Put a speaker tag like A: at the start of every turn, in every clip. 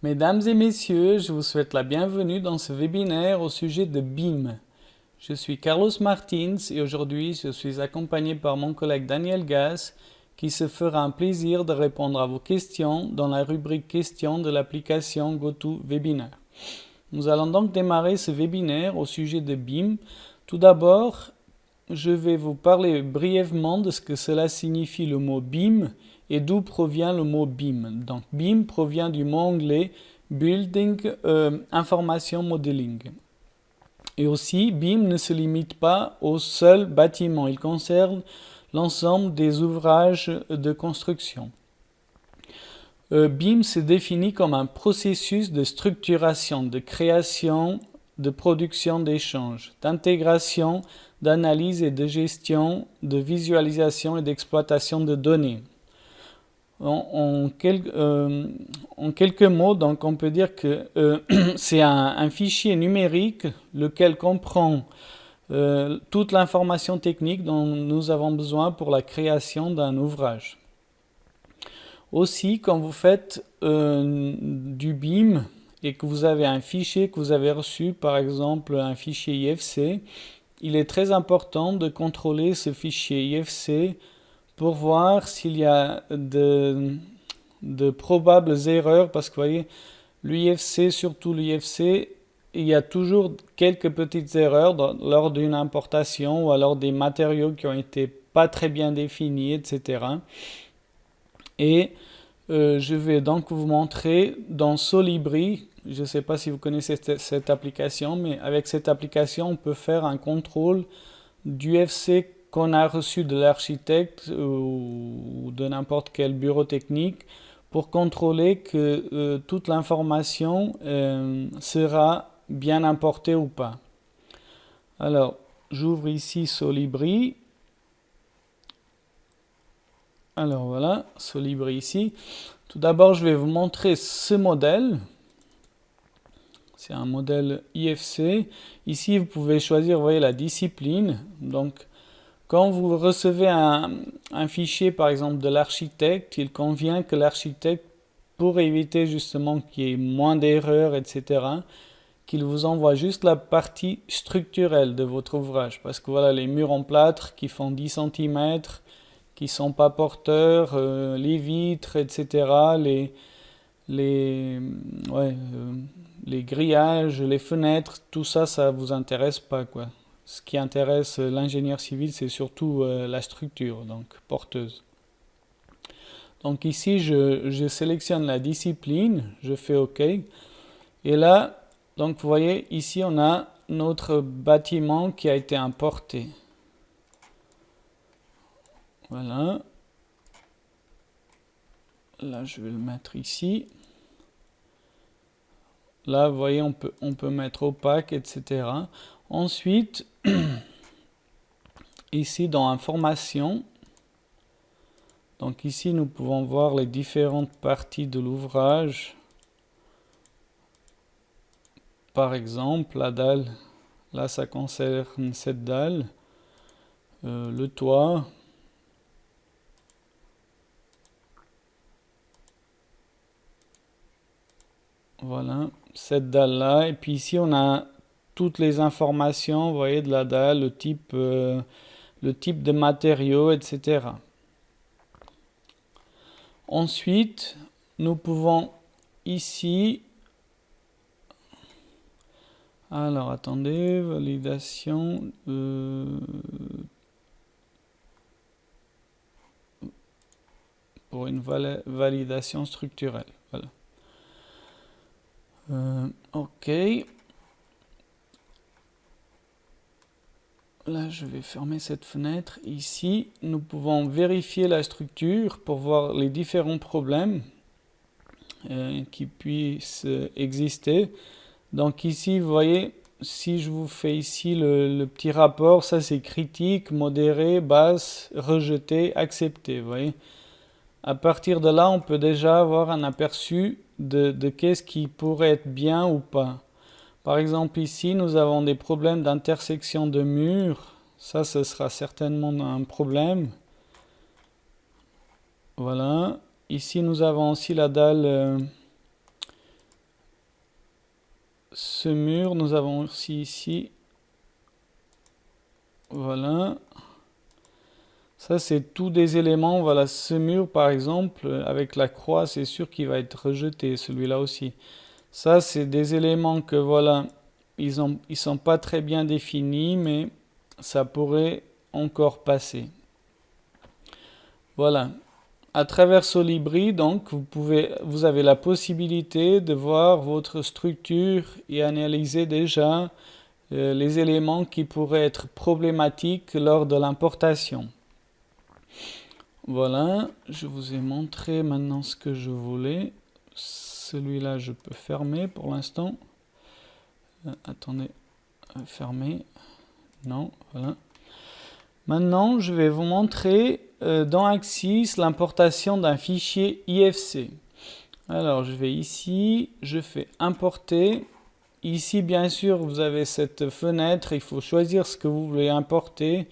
A: Mesdames et messieurs, je vous souhaite la bienvenue dans ce webinaire au sujet de BIM. Je suis Carlos Martins et aujourd'hui je suis accompagné par mon collègue Daniel Gas qui se fera un plaisir de répondre à vos questions dans la rubrique questions de l'application GoToWebinar. Nous allons donc démarrer ce webinaire au sujet de BIM. Tout d'abord, je vais vous parler brièvement de ce que cela signifie le mot BIM et d'où provient le mot BIM. Donc BIM provient du mot anglais Building Information Modeling. Et aussi, BIM ne se limite pas au seul bâtiment, il concerne l'ensemble des ouvrages de construction. BIM se définit comme un processus de structuration, de création, de production d'échanges, d'intégration, d'analyse et de gestion, de visualisation et d'exploitation de données. En quelques mots, donc on peut dire que c'est un fichier numérique lequel comprend toute l'information technique dont nous avons besoin pour la création d'un ouvrage. Aussi, quand vous faites du BIM et que vous avez un fichier que vous avez reçu, par exemple un fichier IFC, il est très important de contrôler ce fichier IFC pour voir s'il y a de probables erreurs, parce que vous voyez, l'UIFC, surtout l'UIFC, il y a toujours quelques petites erreurs lors d'une importation ou alors des matériaux qui ont été pas très bien définis, etc. Et je vais donc vous montrer dans Solibri, je ne sais pas si vous connaissez cette application, mais avec cette application, on peut faire un contrôle d'UFC qu'on a reçu de l'architecte ou de n'importe quel bureau technique pour contrôler que toute l'information sera bien importée ou pas. Alors, j'ouvre ici Solibri. Alors voilà, Solibri ici. Tout d'abord, je vais vous montrer ce modèle. C'est un modèle IFC. Ici, vous pouvez choisir, vous voyez, la discipline. Donc, quand vous recevez un fichier, par exemple, de l'architecte, il convient que l'architecte, pour éviter justement qu'il y ait moins d'erreurs, etc., qu'il vous envoie juste la partie structurelle de votre ouvrage. Parce que voilà, les murs en plâtre qui font 10 cm, qui ne sont pas porteurs, les vitres, etc., les, ouais, les grillages, les fenêtres, tout ça, ça ne vous intéresse pas, quoi. Ce qui intéresse l'ingénieur civil, c'est surtout la structure, donc porteuse. Donc ici, je sélectionne la discipline, je fais OK. Et là, donc vous voyez, ici, on a notre bâtiment qui a été importé. Voilà. Là, je vais le mettre ici. Là, vous voyez, on peut mettre opaque, etc. Ensuite, ici dans Information, donc ici nous pouvons voir les différentes parties de l'ouvrage. Par exemple, la dalle, là ça concerne cette dalle, le toit, voilà, cette dalle-là. Et puis ici on a toutes les informations, vous voyez, de la dalle, le type de matériaux, etc. Ensuite, nous pouvons ici, alors attendez, validation, pour une validation structurelle. Voilà. OK. Là, je vais fermer cette fenêtre. Ici, nous pouvons vérifier la structure pour voir les différents problèmes qui puissent exister. Donc ici, vous voyez, si je vous fais ici le petit rapport, ça c'est critique, modéré, basse, rejeté, accepté. Vous voyez. À partir de là, on peut déjà avoir un aperçu de qu'est-ce qui pourrait être bien ou pas. Par exemple, ici, nous avons des problèmes d'intersection de murs. Ça, ce sera certainement un problème. Voilà. Ici, nous avons aussi la dalle ce mur, nous avons aussi ici, voilà, ça c'est tous des éléments, voilà, ce mur par exemple, avec la croix, c'est sûr qu'il va être rejeté, celui-là aussi. Ça c'est des éléments que voilà, ils sont pas très bien définis, mais ça pourrait encore passer. Voilà. À travers Solibri, donc, vous avez la possibilité de voir votre structure et analyser déjà les éléments qui pourraient être problématiques lors de l'importation. Voilà, je vous ai montré maintenant ce que je voulais. Celui-là, je peux fermer pour l'instant. Attendez, fermer. Non, voilà. Maintenant, je vais vous montrer dans Axis l'importation d'un fichier IFC. Alors, je vais ici, je fais importer. Ici, bien sûr, vous avez cette fenêtre, il faut choisir ce que vous voulez importer.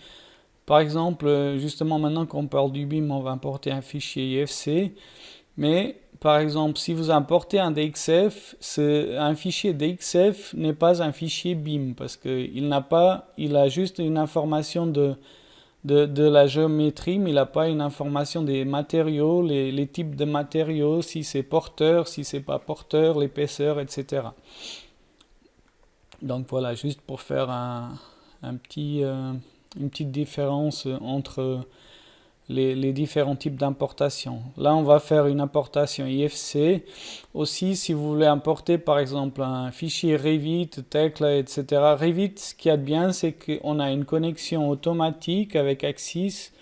A: Par exemple, justement, maintenant qu'on parle du BIM, on va importer un fichier IFC. Mais, par exemple, si vous importez un DXF, un fichier DXF n'est pas un fichier BIM parce qu'il a juste une information de la géométrie, mais il n'a pas une information des matériaux, les types de matériaux, si c'est porteur, si c'est pas porteur, l'épaisseur, etc. Donc voilà, juste pour faire une petite différence entre les différents types d'importation. Là, on va faire une importation IFC. Aussi, si vous voulez importer par exemple un fichier Revit, Tekla, etc. Revit, ce qu'il y a de bien, c'est qu'on a une connexion automatique avec Axis.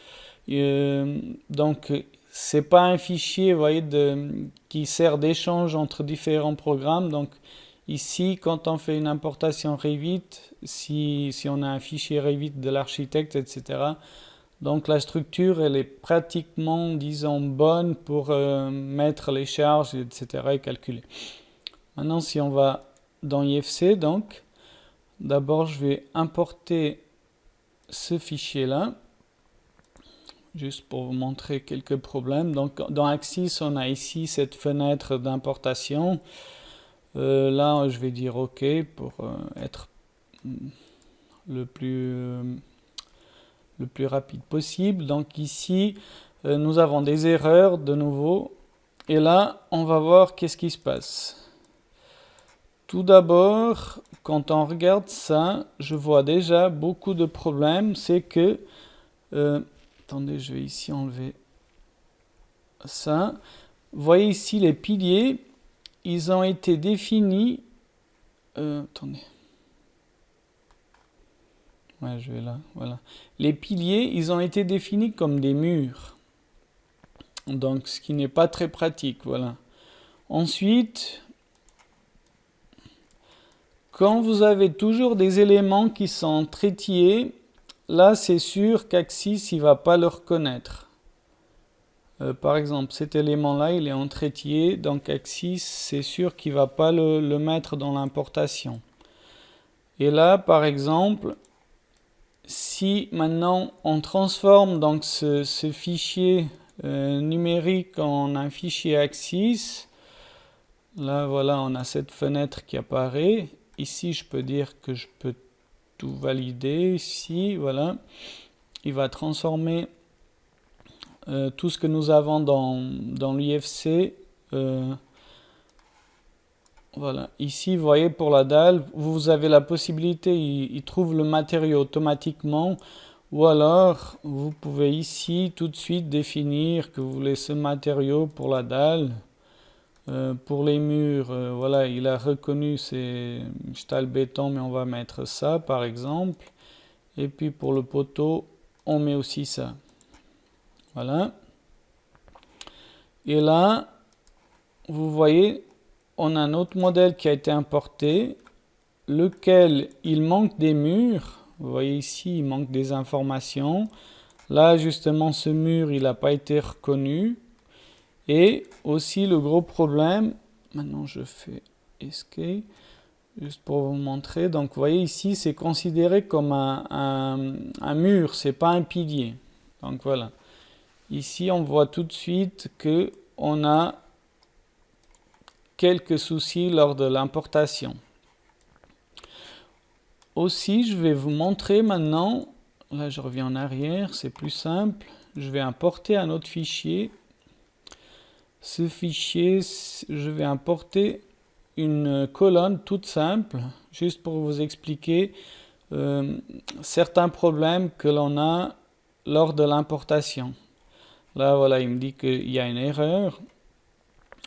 A: Donc, c'est pas un fichier, vous voyez, qui sert d'échange entre différents programmes. Donc, ici, quand on fait une importation Revit, si on a un fichier Revit de l'architecte, etc., donc la structure, elle est pratiquement, disons, bonne pour mettre les charges, etc. et calculer. Maintenant, si on va dans IFC, donc, d'abord, je vais importer ce fichier-là, juste pour vous montrer quelques problèmes. Donc, dans Axis, on a ici cette fenêtre d'importation. Là, je vais dire OK pour être le plus rapide possible. Donc ici, nous avons des erreurs de nouveau. Et là, on va voir qu'est-ce qui se passe. Tout d'abord, quand on regarde ça, je vois déjà beaucoup de problèmes. C'est que... attendez, je vais ici enlever ça. Vous voyez ici les piliers, ils ont été définis... attendez. Ouais, je vais là, voilà. Les piliers, ils ont été définis comme des murs. Donc, ce qui n'est pas très pratique, voilà. Ensuite, quand vous avez toujours des éléments qui sont traitiers, là, c'est sûr qu'Axis, il ne va pas le reconnaître. Par exemple, cet élément-là, il est en traitier, donc Axis, c'est sûr qu'il ne va pas le mettre dans l'importation. Et là, par exemple... Si maintenant on transforme donc ce fichier numérique en un fichier Axis, là voilà, on a cette fenêtre qui apparaît. Ici, je peux dire que je peux tout valider. Ici, voilà, il va transformer tout ce que nous avons dans l'IFC. Voilà, ici vous voyez pour la dalle, vous avez la possibilité, il trouve le matériau automatiquement, ou alors vous pouvez ici tout de suite définir que vous voulez ce matériau pour la dalle. Pour les murs, voilà, il a reconnu c'est stahlbéton, mais on va mettre ça par exemple. Et puis pour le poteau, on met aussi ça. Voilà. Et là, vous voyez, on a un autre modèle qui a été importé, lequel il manque des murs. Vous voyez ici, il manque des informations. Là, justement, ce mur, il n'a pas été reconnu. Et aussi, le gros problème, maintenant je fais Escape, juste pour vous montrer. Donc, vous voyez ici, c'est considéré comme un mur, c'est pas un pilier. Donc, voilà. Ici, on voit tout de suite qu'on a quelques soucis lors de l'importation. Aussi, je vais vous montrer maintenant, là je reviens en arrière, c'est plus simple. Je vais importer un autre fichier. Ce fichier, je vais importer une colonne toute simple, juste pour vous expliquer certains problèmes que l'on a lors de l'importation. Là, voilà, il me dit qu'il y a une erreur.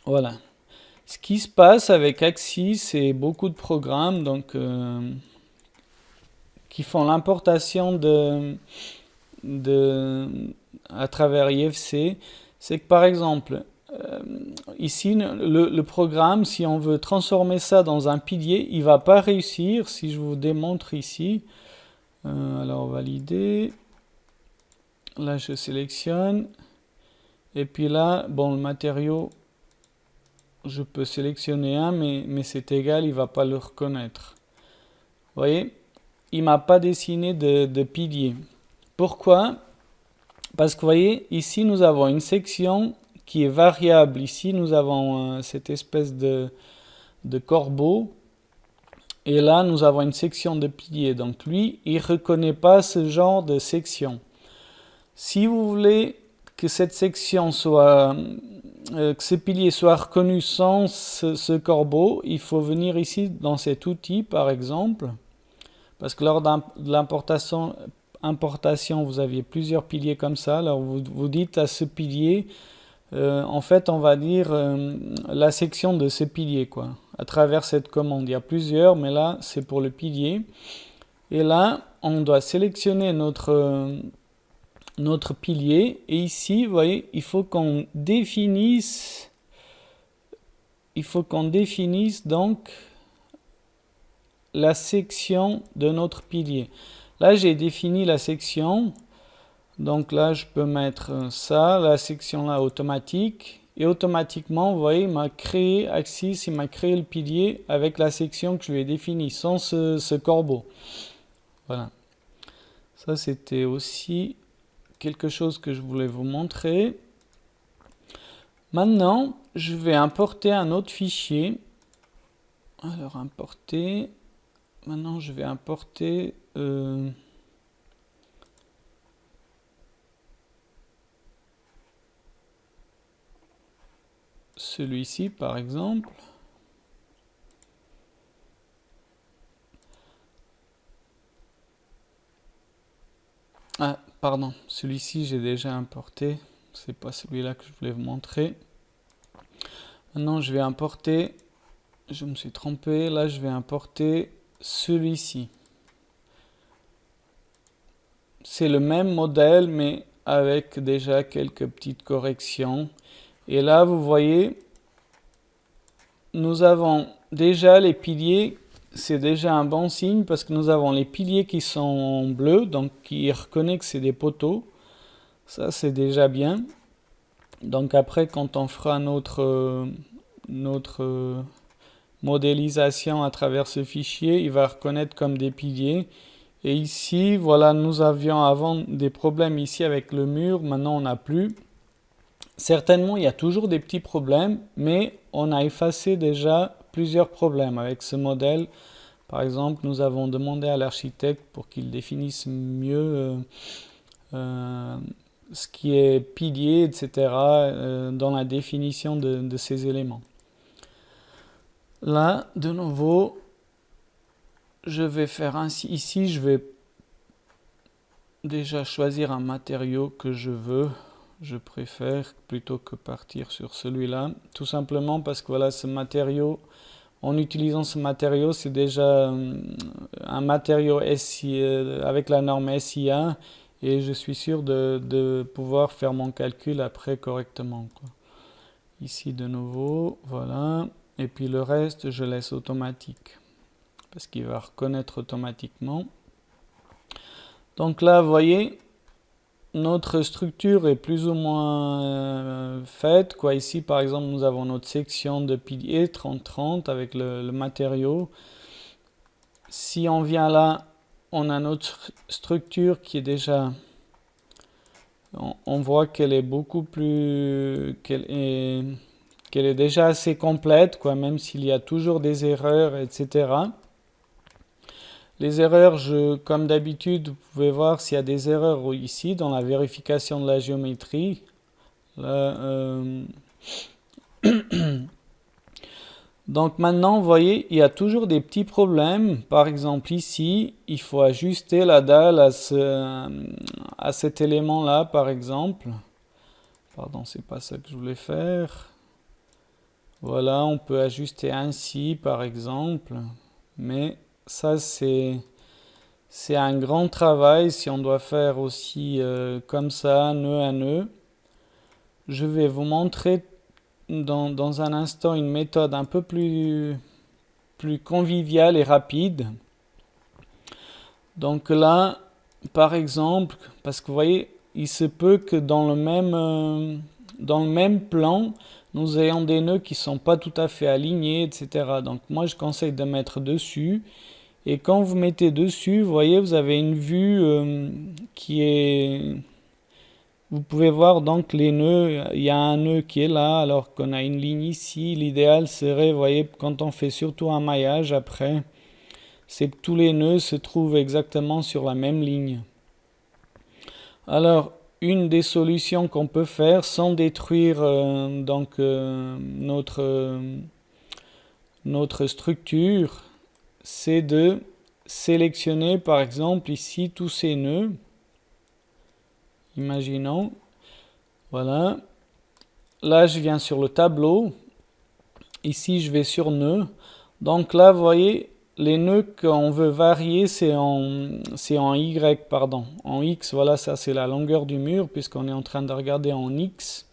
A: Voilà. Ce qui se passe avec Axis, c'est beaucoup de programmes donc, qui font l'importation à travers IFC. C'est que par exemple, ici, le programme, si on veut transformer ça dans un pilier, il ne va pas réussir. Si je vous démontre ici, alors valider. Là, je sélectionne. Et puis là, bon, le matériau, je peux sélectionner un, mais c'est égal, il ne va pas le reconnaître. Vous voyez, il ne m'a pas dessiné de pilier. Pourquoi? Parce que vous voyez, ici, nous avons une section qui est variable. Ici, nous avons cette espèce de corbeau. Et là, nous avons une section de pilier. Donc lui, il ne reconnaît pas ce genre de section. Si vous voulez que cette section soit, que ce pilier soit reconnu sans ce corbeau, il faut venir ici dans cet outil, par exemple. Parce que lors de l'importation, vous aviez plusieurs piliers comme ça. Alors vous dites à ce pilier, en fait, on va dire la section de ce pilier, quoi. À travers cette commande, il y a plusieurs, mais là, c'est pour le pilier. Et là, on doit sélectionner notre pilier. Et ici, vous voyez, il faut qu'on définisse donc la section de notre pilier. Là, j'ai défini la section. Donc là, je peux mettre ça, la section là automatique. Et automatiquement, vous voyez, il m'a créé Axis, il m'a créé le pilier avec la section que je lui ai définie, sans ce corbeau. Voilà. Ça, c'était aussi quelque chose que je voulais vous montrer. Maintenant, je vais importer un autre fichier. Alors, importer. Maintenant, je vais importer... celui-ci par exemple. Ah, pardon, celui-ci j'ai déjà importé. C'est pas celui-là que je voulais vous montrer. Maintenant je vais importer, je me suis trompé, là je vais importer celui-ci. C'est le même modèle mais avec déjà quelques petites corrections. Et là vous voyez, nous avons déjà les piliers. C'est déjà un bon signe parce que nous avons les piliers qui sont bleus, donc qui reconnaissent que c'est des poteaux. Ça, c'est déjà bien. Donc après, quand on fera notre modélisation à travers ce fichier, il va reconnaître comme des piliers. Et ici, voilà, nous avions avant des problèmes ici avec le mur, maintenant on n'a plus. Certainement, il y a toujours des petits problèmes, mais on a effacé déjà plusieurs problèmes avec ce modèle. Par exemple, nous avons demandé à l'architecte pour qu'il définisse mieux ce qui est pilier, etc. Dans la définition de ces éléments. Là, de nouveau, je vais faire ainsi. Ici, je vais déjà choisir un matériau que je veux. Je préfère plutôt que partir sur celui-là. Tout simplement parce que voilà, ce matériau, en utilisant ce matériau, c'est déjà un matériau avec la norme SIA et je suis sûr de pouvoir faire mon calcul après correctement, quoi. Ici de nouveau, voilà. Et puis le reste, je laisse automatique parce qu'il va reconnaître automatiquement. Donc là, vous voyez, notre structure est plus ou moins faite, quoi. Ici, par exemple, nous avons notre section de pilier 30-30 avec le matériau. Si on vient là, on a notre structure qui est déjà... On voit qu'elle est beaucoup plus... qu'elle est déjà assez complète, quoi, même s'il y a toujours des erreurs, etc. Les erreurs, comme d'habitude, vous pouvez voir s'il y a des erreurs ici dans la vérification de la géométrie. Là, donc maintenant, vous voyez, il y a toujours des petits problèmes. Par exemple, ici, il faut ajuster la dalle à cet élément-là, par exemple. Pardon, c'est pas ça que je voulais faire. Voilà, on peut ajuster ainsi, par exemple. Mais ça, c'est un grand travail si on doit faire aussi comme ça, nœud à nœud. Je vais vous montrer dans un instant une méthode un peu plus conviviale et rapide. Donc là, par exemple, parce que vous voyez, il se peut que dans le même plan, nous ayons des nœuds qui ne sont pas tout à fait alignés, etc. Donc moi, je conseille de mettre dessus. Et quand vous mettez dessus, vous voyez, vous avez une vue qui est... Vous pouvez voir donc les nœuds, il y a un nœud qui est là, alors qu'on a une ligne ici. L'idéal serait, vous voyez, quand on fait surtout un maillage après, c'est que tous les nœuds se trouvent exactement sur la même ligne. Alors, une des solutions qu'on peut faire sans détruire notre structure, c'est de sélectionner par exemple ici tous ces nœuds. Imaginons, voilà. Là, je viens sur le tableau. Ici, je vais sur nœuds. Donc là, vous voyez, les nœuds qu'on veut varier, c'est en Y, pardon. En X, voilà, ça c'est la longueur du mur, puisqu'on est en train de regarder en X.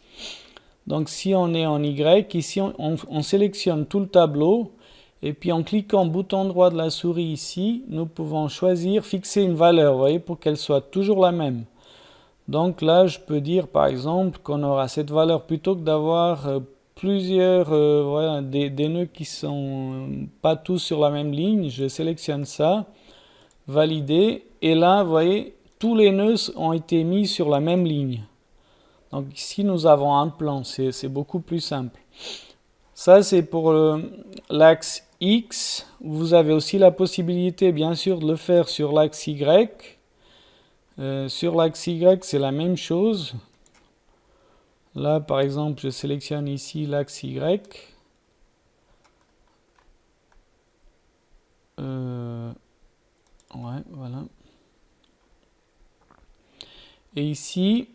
A: Donc si on est en Y, ici, on sélectionne tout le tableau. Et puis en cliquant bouton droit de la souris ici, nous pouvons choisir, fixer une valeur, vous voyez, pour qu'elle soit toujours la même. Donc là, je peux dire par exemple qu'on aura cette valeur plutôt que d'avoir plusieurs, voilà, des nœuds qui sont pas tous sur la même ligne. Je sélectionne ça, valider, et là, vous voyez, tous les nœuds ont été mis sur la même ligne. Donc ici, nous avons un plan, c'est beaucoup plus simple. Ça, c'est pour l'axe X. Vous avez aussi la possibilité, bien sûr, de le faire sur l'axe Y. Sur l'axe Y, c'est la même chose. Là, par exemple, je sélectionne ici l'axe Y. Ouais, voilà. Et ici,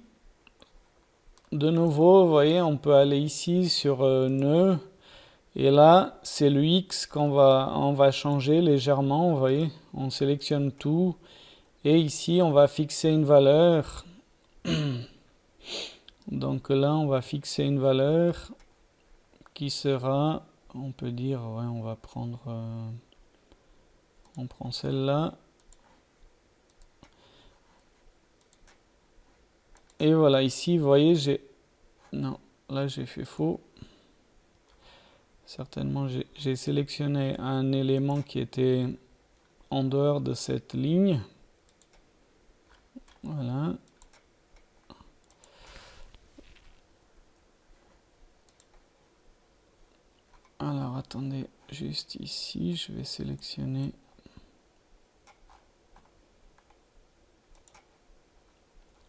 A: de nouveau, vous voyez, on peut aller ici sur nœud. Et là, c'est le X on va changer légèrement, vous voyez. On sélectionne tout. Et ici, on va fixer une valeur. Donc là, on va fixer une valeur qui sera, on peut dire, ouais, on va prendre, on prend celle-là. Et voilà, ici, vous voyez, non, là j'ai fait faux. Certainement, j'ai sélectionné un élément qui était en dehors de cette ligne. Voilà. Alors, attendez, juste ici, je vais sélectionner...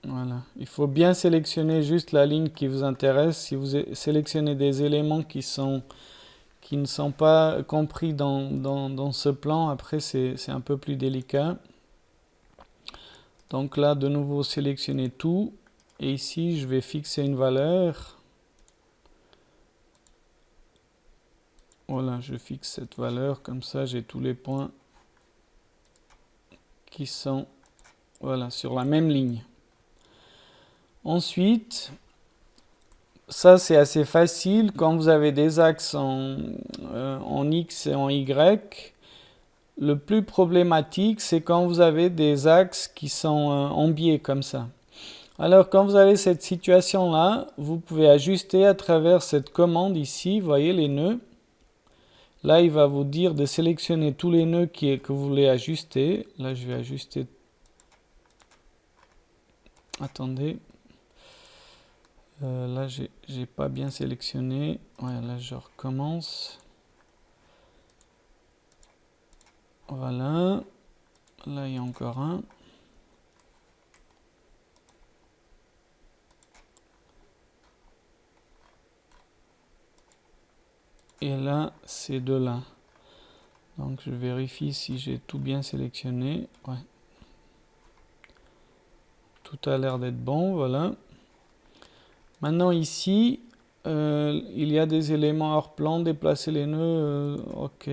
A: Voilà, il faut bien sélectionner juste la ligne qui vous intéresse. Si vous sélectionnez des éléments qui ne sont pas compris dans ce plan, après c'est un peu plus délicat. Donc là, de nouveau, sélectionner tout. Et ici, je vais fixer une valeur. Voilà, je fixe cette valeur. Comme ça, j'ai tous les points qui sont voilà, sur la même ligne. Ensuite, ça c'est assez facile. Quand vous avez des axes en X et en Y, le plus problématique, c'est quand vous avez des axes qui sont en biais comme ça. Alors, quand vous avez cette situation-là, vous pouvez ajuster à travers cette commande ici, vous voyez les nœuds. Là, il va vous dire de sélectionner tous les nœuds que vous voulez ajuster. Là, je vais ajuster. Attendez. Là, j'ai pas bien sélectionné. Ouais, là, je recommence. Voilà. Là, il y a encore un. Et là, ces deux-là. Donc, je vérifie si j'ai tout bien sélectionné. Ouais. Tout a l'air d'être bon, voilà. Maintenant, ici, il y a des éléments hors plan, déplacer les nœuds, ok.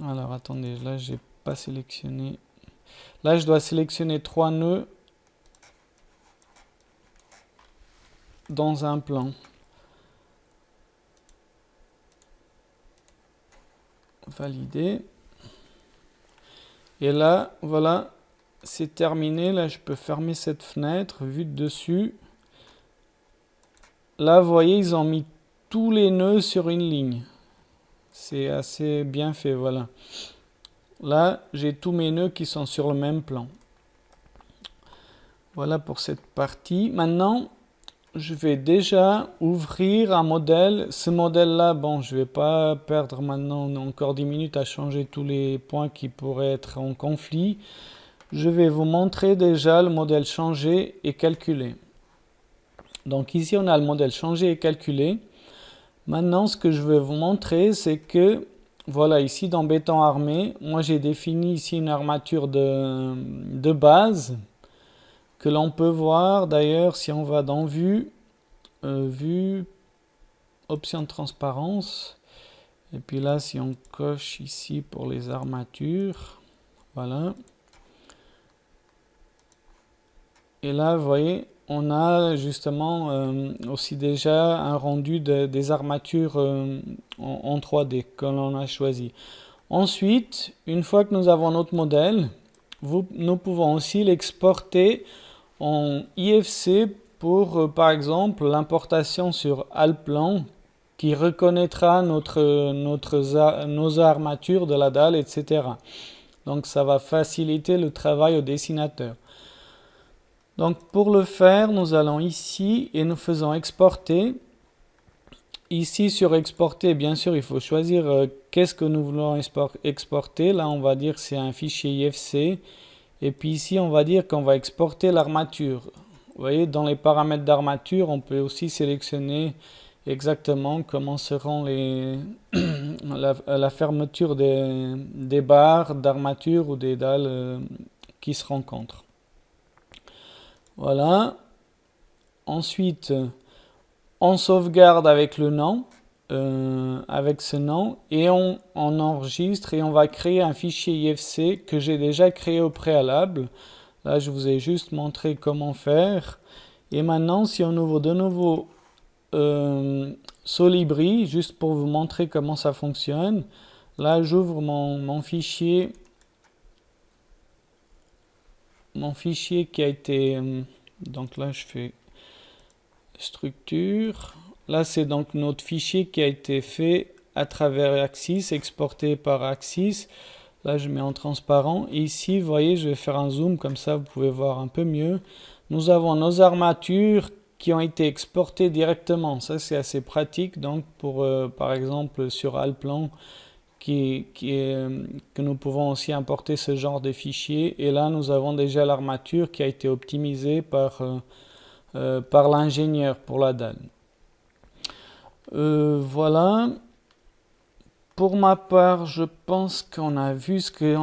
A: Alors, attendez, là, j'ai pas sélectionné. Là, je dois sélectionner 3 nœuds dans un plan. Valider. Et là, voilà, c'est terminé. Là, je peux fermer cette fenêtre, vue de dessus. Là, vous voyez, ils ont mis tous les nœuds sur une ligne. C'est assez bien fait, voilà. Là, j'ai tous mes nœuds qui sont sur le même plan. Voilà pour cette partie. Maintenant, je vais déjà ouvrir un modèle. Ce modèle-là, bon, je ne vais pas perdre maintenant encore 10 minutes à changer tous les points qui pourraient être en conflit. Je vais vous montrer déjà le modèle changé et calculé. Donc ici, on a le modèle changé et calculé. Maintenant, ce que je vais vous montrer, c'est que, voilà, ici dans béton armé, moi j'ai défini ici une armature de base que l'on peut voir d'ailleurs si on va dans vue, vue, option de transparence. Et puis là, si on coche ici pour les armatures, voilà. Et là, vous voyez, on a justement aussi déjà un rendu des armatures en 3D que l'on a choisi. Ensuite, une fois que nous avons notre modèle, nous pouvons aussi l'exporter en IFC pour, par exemple, l'importation sur Allplan qui reconnaîtra nos armatures de la dalle, etc. Donc, ça va faciliter le travail au dessinateur. Donc, pour le faire, nous allons ici et nous faisons exporter. Ici, sur exporter, bien sûr, il faut choisir qu'est-ce que nous voulons exporter. Là, on va dire que c'est un fichier IFC. Et puis ici, on va dire qu'on va exporter l'armature. Vous voyez, dans les paramètres d'armature, on peut aussi sélectionner exactement comment seront la fermeture des barres d'armature ou des dalles qui se rencontrent. Voilà. Ensuite, on sauvegarde avec le nom, avec ce nom, et on enregistre et on va créer un fichier IFC que j'ai déjà créé au préalable. Là, je vous ai juste montré comment faire. Et maintenant, si on ouvre de nouveau Solibri, juste pour vous montrer comment ça fonctionne, là, j'ouvre mon fichier qui a été... donc là, je fais structure. Là, c'est donc notre fichier qui a été fait à travers Axis, exporté par Axis. Là, je mets en transparent. Et ici, vous voyez, je vais faire un zoom, comme ça, vous pouvez voir un peu mieux. Nous avons nos armatures qui ont été exportées directement. Ça, c'est assez pratique. Donc, pour, par exemple, sur Allplan, que nous pouvons aussi importer ce genre de fichier. Et là, nous avons déjà l'armature qui a été optimisée par l'ingénieur pour la dalle. Voilà. Pour ma part, je pense qu'on a vu ce que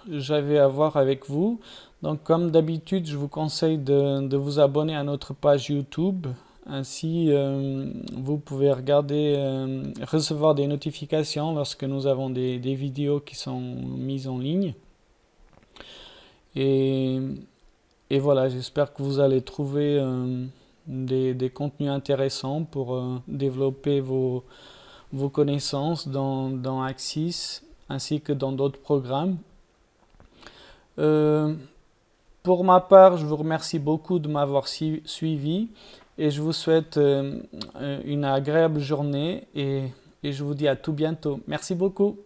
A: j'avais à voir avec vous. Donc, comme d'habitude, je vous conseille de vous abonner à notre page YouTube. Ainsi, vous pouvez recevoir des notifications lorsque nous avons des vidéos qui sont mises en ligne. Et voilà, j'espère que vous allez trouver des contenus intéressants pour développer vos connaissances dans Axis ainsi que dans d'autres programmes. Pour ma part, je vous remercie beaucoup de m'avoir suivi et je vous souhaite une agréable journée et je vous dis à tout bientôt. Merci beaucoup.